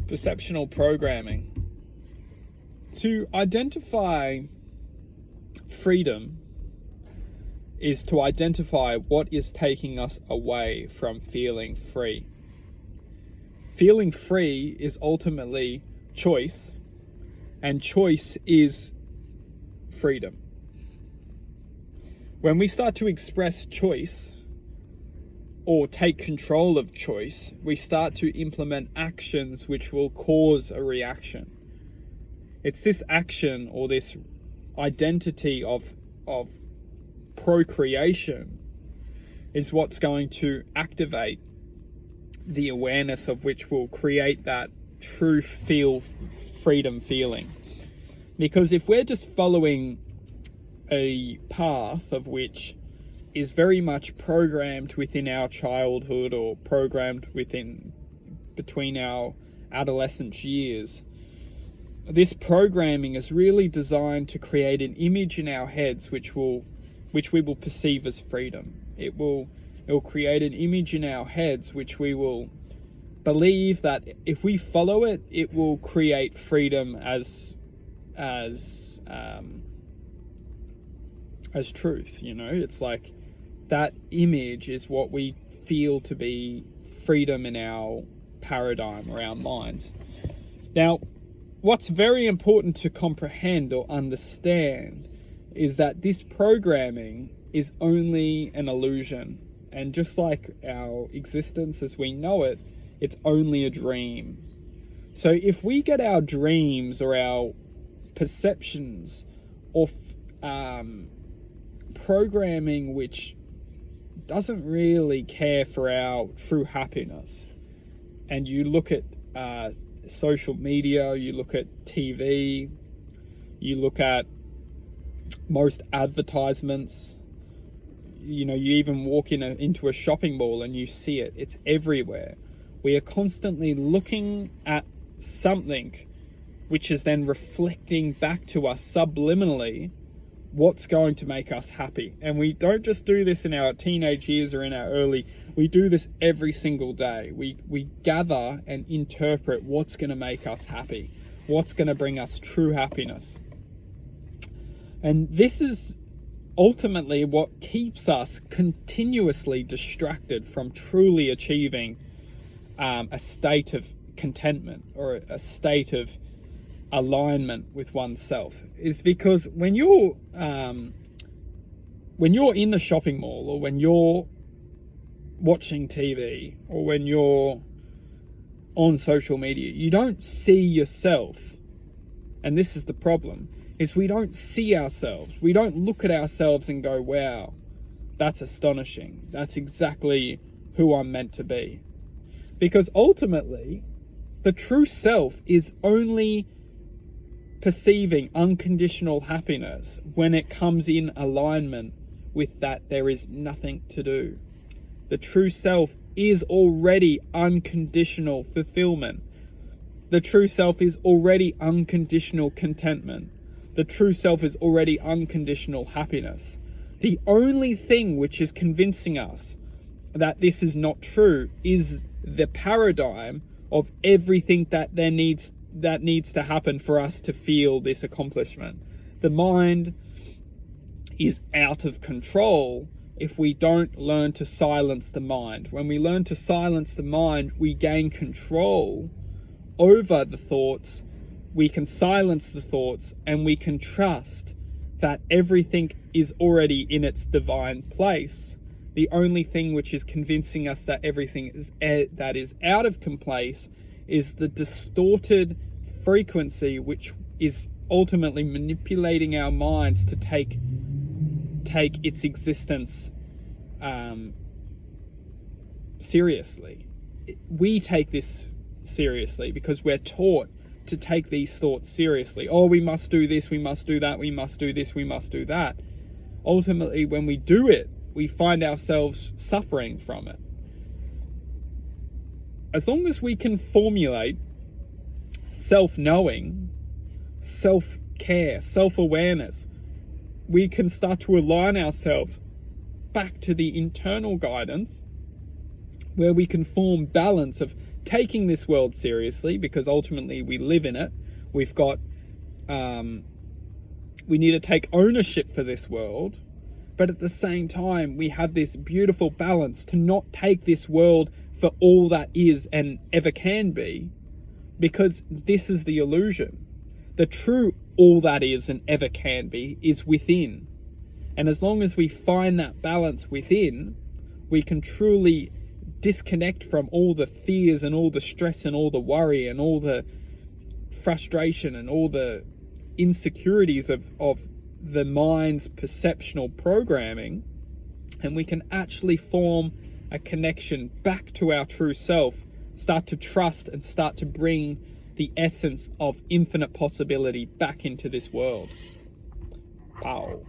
Perceptional programming. To identify freedom is to identify what is taking us away from feeling free. Feeling free is ultimately choice, and choice is freedom. When we start to express choice or take control of choice, we start to implement actions which will cause a reaction. It's this action or this identity of procreation is what's going to activate the awareness of which will create that true freedom feeling. Because if we're just following a path of which is very much programmed within our childhood or programmed between our adolescent years, this programming is really designed to create an image in our heads which we will perceive as freedom. It will create an image in our heads which we will believe that if we follow it, it will create freedom as truth. It's like that image is what we feel to be freedom in our paradigm or our minds. Now, what's very important to comprehend or understand is that this programming is only an illusion. And just like our existence as we know it, it's only a dream. So if we get our dreams or our perceptions of programming which doesn't really care for our true happiness, and you look at social media, you look at TV, you look at most advertisements, you even walk into a shopping mall and you see it. It's everywhere. We are constantly looking at something which is then reflecting back to us subliminally what's going to make us happy. And we don't just do this in our teenage years or in our early, we do this every single day. We gather and interpret what's going to make us happy, what's going to bring us true happiness. And this is ultimately what keeps us continuously distracted from truly achieving a state of contentment or a state of alignment with oneself, is because when you're in the shopping mall, or when you're watching TV, or when you're on social media, you don't see yourself. And this is the problem, is we don't see ourselves. We don't look at ourselves and go, wow, that's astonishing. That's exactly who I'm meant to be. Because ultimately, the true self is only perceiving unconditional happiness when it comes in alignment with that there is nothing to do. The true self is already unconditional fulfillment. The true self is already unconditional contentment. The true self is already unconditional happiness. The only thing which is convincing us that this is not true is the paradigm of everything that needs to happen for us to feel this accomplishment. The mind is out of control if we don't learn to silence the mind. When we learn to silence the mind, we gain control over the thoughts. We can silence the thoughts, and we can trust that everything is already in its divine place. The only thing which is convincing us that everything that is out of place is the distorted frequency which is ultimately manipulating our minds to take its existence seriously. We take this seriously because we're taught to take these thoughts seriously. Oh, we must do this, we must do that, we must do this, we must do that. Ultimately, when we do it, we find ourselves suffering from it. As long as we can formulate self-knowing, self-care, self-awareness, we can start to align ourselves back to the internal guidance where we can form balance of taking this world seriously, because ultimately we live in it. We've got, we need to take ownership for this world, but at the same time, we have this beautiful balance to not take this world for all that is and ever can be, because this is the illusion. The true all that is and ever can be is within. And as long as we find that balance within, we can truly disconnect from all the fears and all the stress and all the worry and all the frustration and all the insecurities of the mind's perceptional programming, and we can actually form a connection back to our true self, start to trust and start to bring the essence of infinite possibility back into this world. Pow.